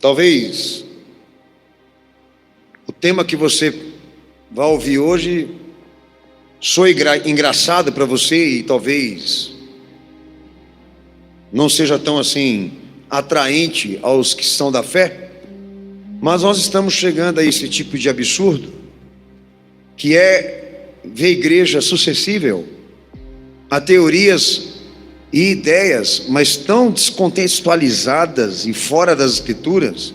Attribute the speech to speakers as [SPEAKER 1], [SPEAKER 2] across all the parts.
[SPEAKER 1] Talvez o tema que você vai ouvir hoje soe engraçado para você e talvez não seja tão assim atraente aos que são da fé, mas nós estamos chegando a esse tipo de absurdo, que é ver a igreja suscetível a teorias e ideias, mas tão descontextualizadas e fora das escrituras,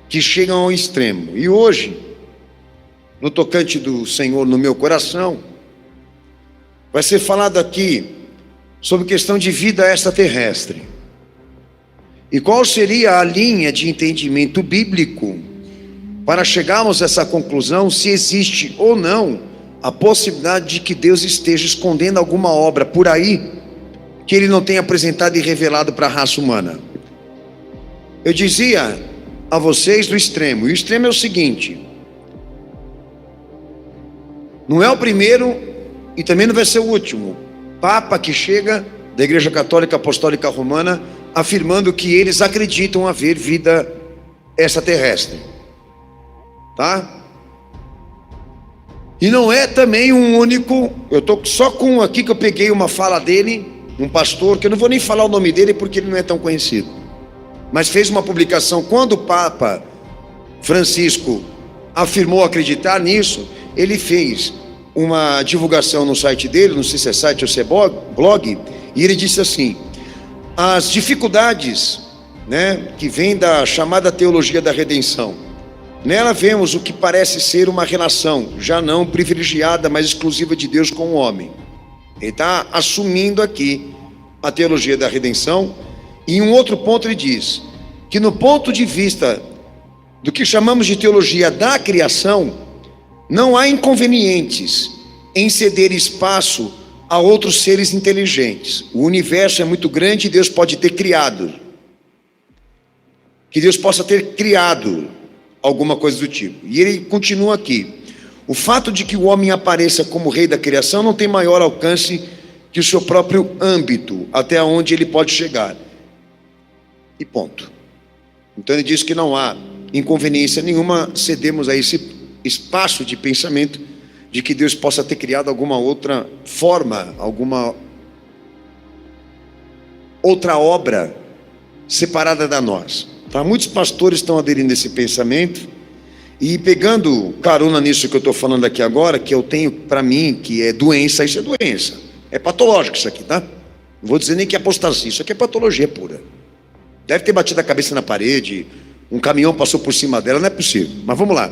[SPEAKER 1] que chegam ao extremo. E hoje, no tocante do Senhor no meu coração, vai ser falado aqui sobre questão de vida extraterrestre. E qual seria a linha de entendimento bíblico para chegarmos a essa conclusão, se existe ou não a possibilidade de que Deus esteja escondendo alguma obra por aí que Ele não tenha apresentado e revelado para a raça humana. Eu dizia a vocês do extremo, e o extremo é o seguinte: não é o primeiro e também não vai ser o último Papa que chega da Igreja Católica Apostólica Romana afirmando que eles acreditam haver vida extraterrestre, tá? E não é também um único. Eu estou só com um aqui que eu peguei uma fala dele, um pastor, que eu não vou nem falar o nome dele porque ele não é tão conhecido, mas fez uma publicação quando o Papa Francisco afirmou acreditar nisso. Ele fez uma divulgação no site dele, não sei se é site ou se é blog, e ele disse assim: as dificuldades, que vem da chamada teologia da redenção, nela vemos o que parece ser uma relação já não privilegiada, mas exclusiva de Deus com o homem. Ele está assumindo aqui a teologia da redenção. E em um outro ponto ele diz que no ponto de vista do que chamamos de teologia da criação, não há inconvenientes em ceder espaço a outros seres inteligentes. O universo é muito grande e Deus pode ter criado. Que Deus possa ter criado alguma coisa do tipo. E ele continua aqui: o fato de que o homem apareça como rei da criação não tem maior alcance que o seu próprio âmbito, até onde ele pode chegar. E ponto. Então ele diz que não há inconveniência nenhuma cedemos a esse espaço de pensamento de que Deus possa ter criado alguma outra forma, alguma outra obra separada da nós. Tá? Muitos pastores estão aderindo a esse pensamento e pegando carona nisso que eu estou falando aqui agora, que eu tenho para mim que é doença. Isso é doença, é patológico isso aqui, tá? Não vou dizer nem que é apostasia, isso aqui é patologia pura. Deve ter batido a cabeça na parede, um caminhão passou por cima dela, não é possível. Mas vamos lá.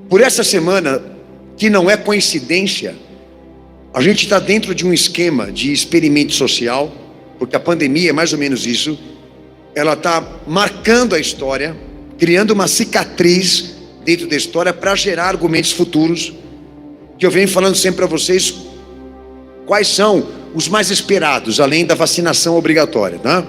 [SPEAKER 1] Por essa semana, que não é coincidência, a gente está dentro de um esquema de experimento social, porque a pandemia é mais ou menos isso. Ela está marcando a história, criando uma cicatriz dentro da história para gerar argumentos futuros, que eu venho falando sempre para vocês quais são os mais esperados, além da vacinação obrigatória, tá?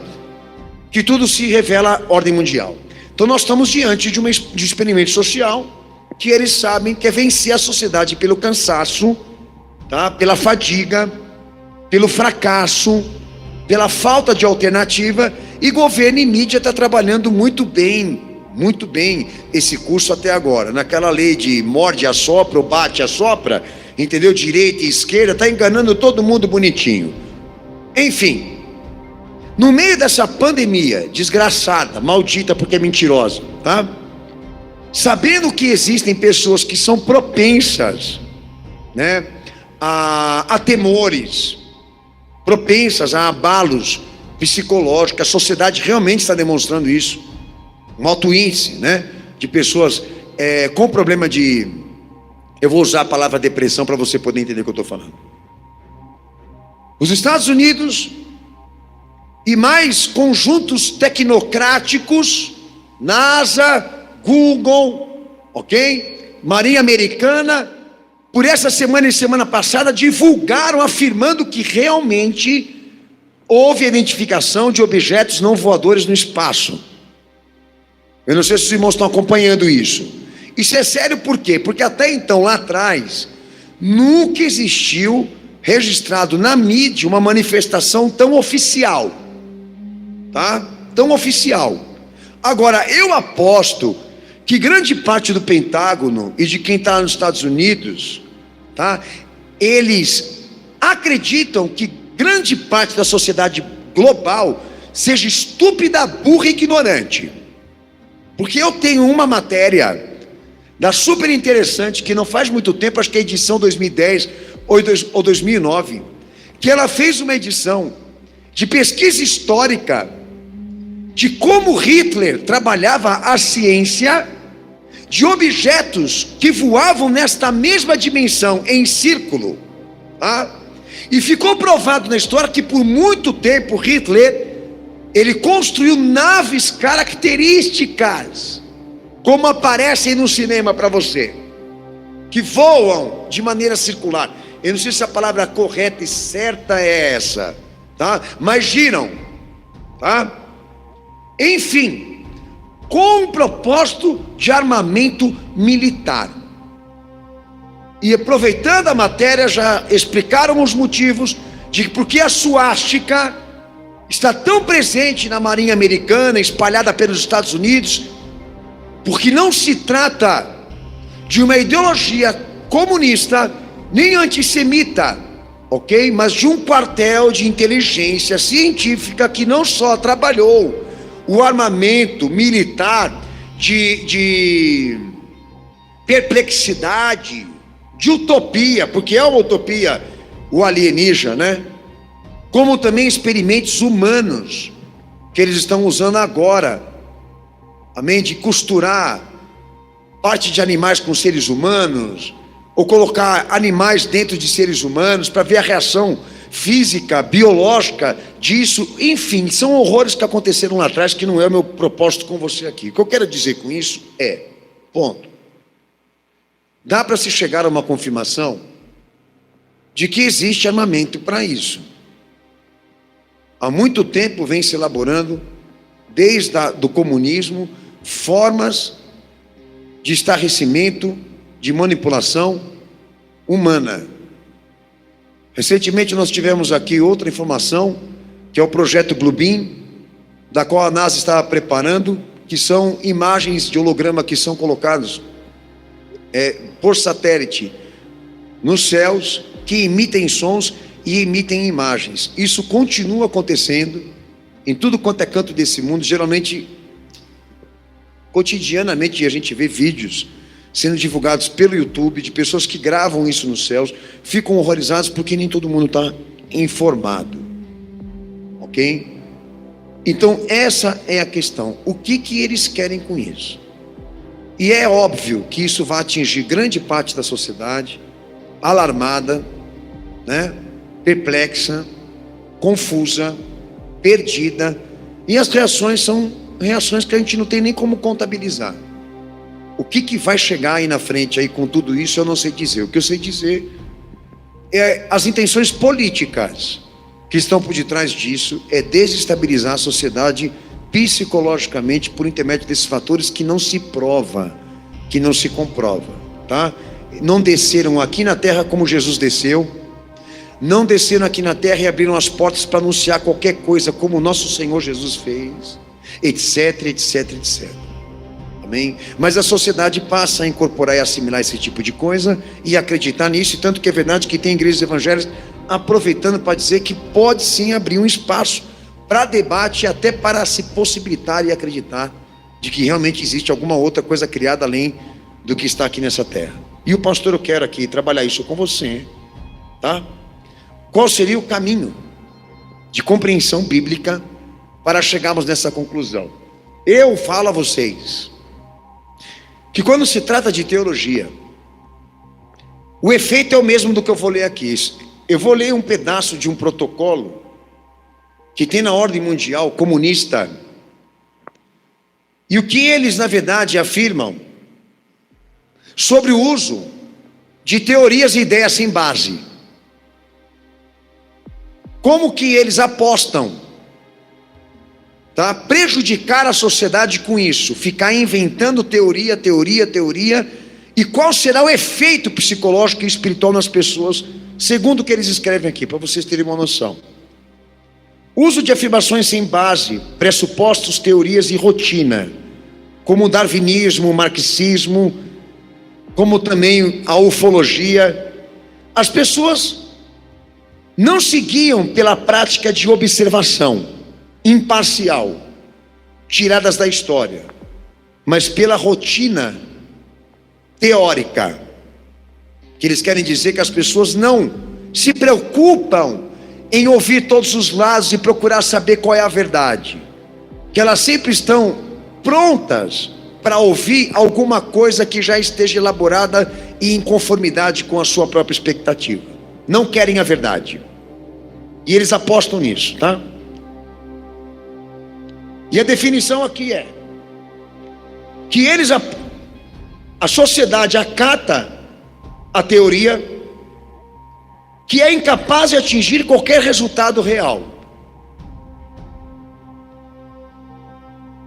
[SPEAKER 1] Que tudo se revela ordem mundial. Então nós estamos diante de um experimento social que eles sabem que é vencer a sociedade pelo cansaço, tá? Pela fadiga, pelo fracasso, pela falta de alternativa. E governo e mídia está trabalhando muito bem esse curso até agora. Naquela lei de morde, assopra ou bate, assopra, entendeu? Direita e esquerda, está enganando todo mundo bonitinho. Enfim, no meio dessa pandemia desgraçada, maldita porque é mentirosa, tá? Sabendo que existem pessoas que são propensas, a temores, propensas a abalos psicológicos, a sociedade realmente está demonstrando isso, um alto índice, de pessoas com problema de, eu vou usar a palavra depressão para você poder entender o que eu estou falando. Os Estados Unidos e mais conjuntos tecnocráticos, NASA, Google, ok? Marinha Americana, por essa semana e semana passada, divulgaram afirmando que realmente houve identificação de objetos não voadores no espaço. Eu não sei se os irmãos estão acompanhando isso. Isso é sério por quê? Porque até então, lá atrás, nunca existiu registrado na mídia uma manifestação tão oficial, tá? Tão oficial. Agora, eu aposto que grande parte do Pentágono e de quem está nos Estados Unidos, tá? Eles acreditam que grande parte da sociedade global seja estúpida, burra e ignorante. Porque eu tenho uma matéria da super interessante, que não faz muito tempo, acho que é a edição 2010 ou 2009, que ela fez uma edição de pesquisa histórica de como Hitler trabalhava a ciência de objetos que voavam nesta mesma dimensão, em círculo, tá? E ficou provado na história que por muito tempo Hitler, ele construiu naves características, como aparecem no cinema para você, que voam de maneira circular. Eu não sei se a palavra correta e certa é essa, tá? Mas giram, tá? Enfim, com um propósito de armamento militar. E aproveitando a matéria, já explicaram os motivos de por que a suástica está tão presente na Marinha Americana, espalhada pelos Estados Unidos, porque não se trata de uma ideologia comunista nem antissemita, ok? Mas de um quartel de inteligência científica que não só trabalhou o armamento militar de perplexidade, de utopia, porque é uma utopia o alienígena, né? Como também experimentos humanos que eles estão usando agora, amém? De costurar parte de animais com seres humanos, ou colocar animais dentro de seres humanos para ver a reação física, biológica disso. Enfim, são horrores que aconteceram lá atrás, que não é o meu propósito com você aqui. O que eu quero dizer com isso é, ponto, dá para se chegar a uma confirmação de que existe armamento para isso. Há muito tempo vem se elaborando, desde do comunismo, formas de estarrecimento, de manipulação humana. Recentemente nós tivemos aqui outra informação, que é o projeto Bluebeam, da qual a NASA estava preparando, que são imagens de holograma que são colocadas por satélite nos céus, que emitem sons e emitem imagens. Isso continua acontecendo em tudo quanto é canto desse mundo. Geralmente, cotidianamente, a gente vê vídeos sendo divulgados pelo YouTube de pessoas que gravam isso nos céus, ficam horrorizados porque nem todo mundo está informado, ok? Então essa é a questão. O que eles querem com isso? E é óbvio que isso vai atingir grande parte da sociedade, alarmada, né? Perplexa, confusa, perdida, e as reações são reações que a gente não tem nem como contabilizar. O que vai chegar aí na frente aí com tudo isso, eu não sei dizer. O que eu sei dizer é as intenções políticas que estão por detrás disso, é desestabilizar a sociedade psicologicamente por intermédio desses fatores que não se prova, que não se comprova, tá? Não desceram aqui na terra como Jesus desceu, não desceram aqui na terra e abriram as portas para anunciar qualquer coisa como o nosso Senhor Jesus fez, etc, etc, etc. Amém? Mas a sociedade passa a incorporar e assimilar esse tipo de coisa e acreditar nisso, tanto que é verdade que tem igrejas evangélicas aproveitando para dizer que pode sim abrir um espaço para debate, até para se possibilitar e acreditar de que realmente existe alguma outra coisa criada além do que está aqui nessa terra. E o pastor, eu quero aqui trabalhar isso com você, tá? Qual seria o caminho de compreensão bíblica para chegarmos nessa conclusão? Eu falo a vocês que quando se trata de teologia, o efeito é o mesmo do que eu vou ler aqui. Eu vou ler um pedaço de um protocolo que tem na ordem mundial comunista, e o que eles na verdade afirmam sobre o uso de teorias e ideias sem base. Como que eles apostam, tá? Prejudicar a sociedade com isso, ficar inventando teoria, e qual será o efeito psicológico e espiritual nas pessoas, segundo o que eles escrevem aqui, para vocês terem uma noção. Uso de afirmações sem base, pressupostos, teorias e rotina, como o darwinismo, o marxismo, como também a ufologia. As pessoas não seguiam pela prática de observação imparcial, tiradas da história, mas pela rotina teórica, que eles querem dizer que as pessoas não se preocupam em ouvir todos os lados e procurar saber qual é a verdade, que elas sempre estão prontas para ouvir alguma coisa que já esteja elaborada e em conformidade com a sua própria expectativa. Não querem a verdade, e eles apostam nisso, tá? E a definição aqui é que a sociedade acata a teoria que é incapaz de atingir qualquer resultado real.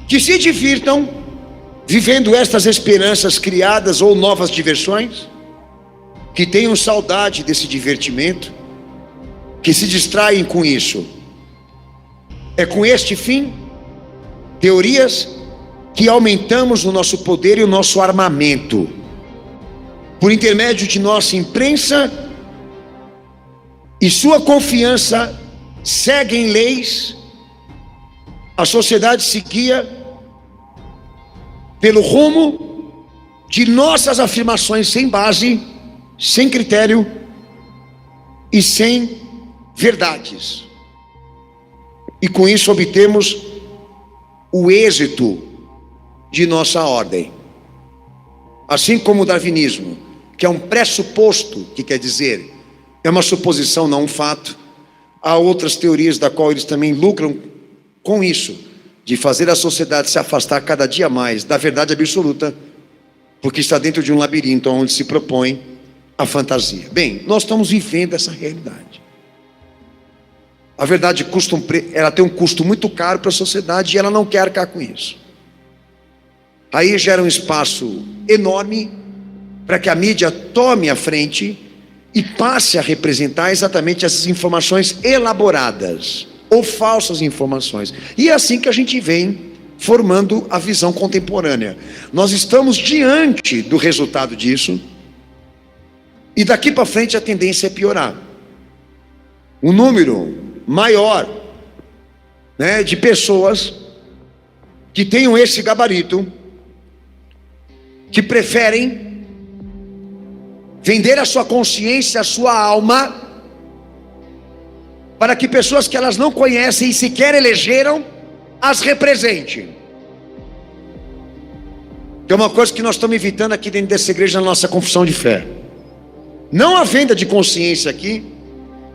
[SPEAKER 1] Que se divirtam vivendo estas esperanças criadas ou novas diversões, que tenham saudade desse divertimento, que se distraem com isso. É com este fim, teorias, que aumentamos o nosso poder e o nosso armamento, por intermédio de nossa imprensa, e sua confiança segue em leis. A sociedade seguia pelo rumo de nossas afirmações sem base, sem critério e sem verdades. E com isso obtemos o êxito de nossa ordem. Assim como o darwinismo, que é um pressuposto, que quer dizer, é uma suposição, não um fato. Há outras teorias da qual eles também lucram com isso, de fazer a sociedade se afastar cada dia mais da verdade absoluta, porque está dentro de um labirinto onde se propõe a fantasia. Bem, nós estamos vivendo essa realidade. A verdade ela tem um custo muito caro para a sociedade e ela não quer arcar com isso. Aí gera um espaço enorme para que a mídia tome a frente e passe a representar exatamente essas informações elaboradas ou falsas informações. E é assim que a gente vem formando a visão contemporânea. Nós estamos diante do resultado disso, e daqui para frente a tendência é piorar. Um número maior, de pessoas que tenham esse gabarito, que preferem vender a sua consciência, a sua alma, para que pessoas que elas não conhecem e sequer elegeram, as representem. Que é uma coisa que nós estamos evitando aqui dentro dessa igreja, na nossa confissão de fé. Não há venda de consciência aqui,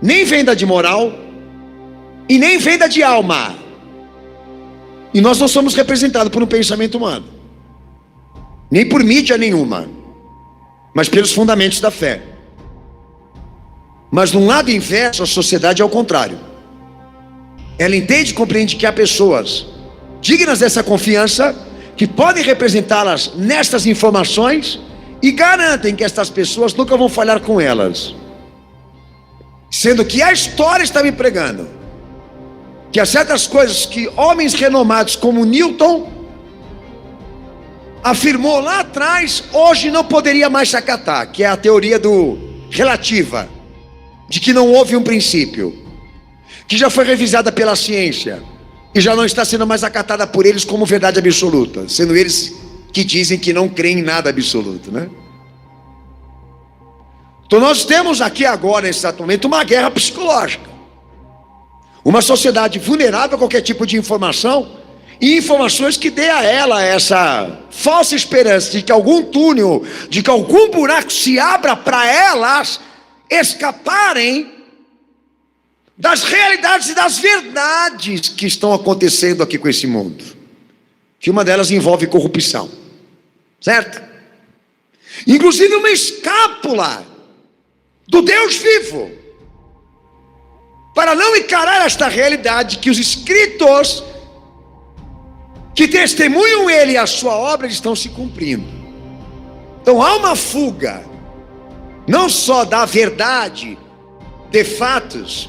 [SPEAKER 1] nem venda de moral, e nem venda de alma. E nós não somos representados por um pensamento humano, nem por mídia nenhuma, mas pelos fundamentos da fé. Mas no lado inverso, a sociedade é o contrário. Ela entende e compreende que há pessoas dignas dessa confiança, que podem representá-las nestas informações, e garantem que estas pessoas nunca vão falhar com elas. Sendo que a história está me pregando que há certas coisas que homens renomados como Newton afirmou lá atrás, hoje não poderia mais se acatar, que é a teoria relativa, de que não houve um princípio, que já foi revisada pela ciência e já não está sendo mais acatada por eles como verdade absoluta, sendo eles que dizem que não creem em nada absoluto, Então nós temos aqui agora, nesse exato momento, uma guerra psicológica, uma sociedade vulnerável a qualquer tipo de informação, e informações que dê a ela essa falsa esperança de que algum túnel, de que algum buraco se abra para elas escaparem das realidades e das verdades que estão acontecendo aqui com esse mundo, que uma delas envolve corrupção, certo? Inclusive uma escápula do Deus vivo, para não encarar esta realidade que os escritos que testemunham ele e a sua obra estão se cumprindo. Então há uma fuga, não só da verdade, de fatos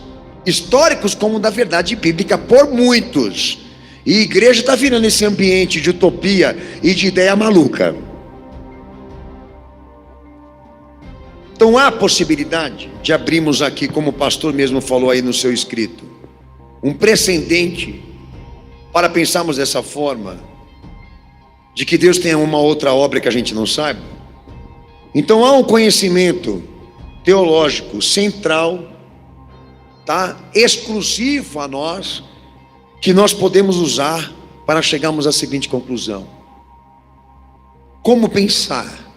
[SPEAKER 1] históricos como da verdade bíblica por muitos. E a igreja está virando esse ambiente de utopia e de ideia maluca. Então há possibilidade de abrirmos aqui, como o pastor mesmo falou aí no seu escrito, um precedente para pensarmos dessa forma, de que Deus tenha uma outra obra que a gente não sabe. Então há um conhecimento teológico central, tá? Exclusivo a nós, que nós podemos usar para chegarmos à seguinte conclusão: como pensar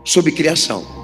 [SPEAKER 1] sobre criação.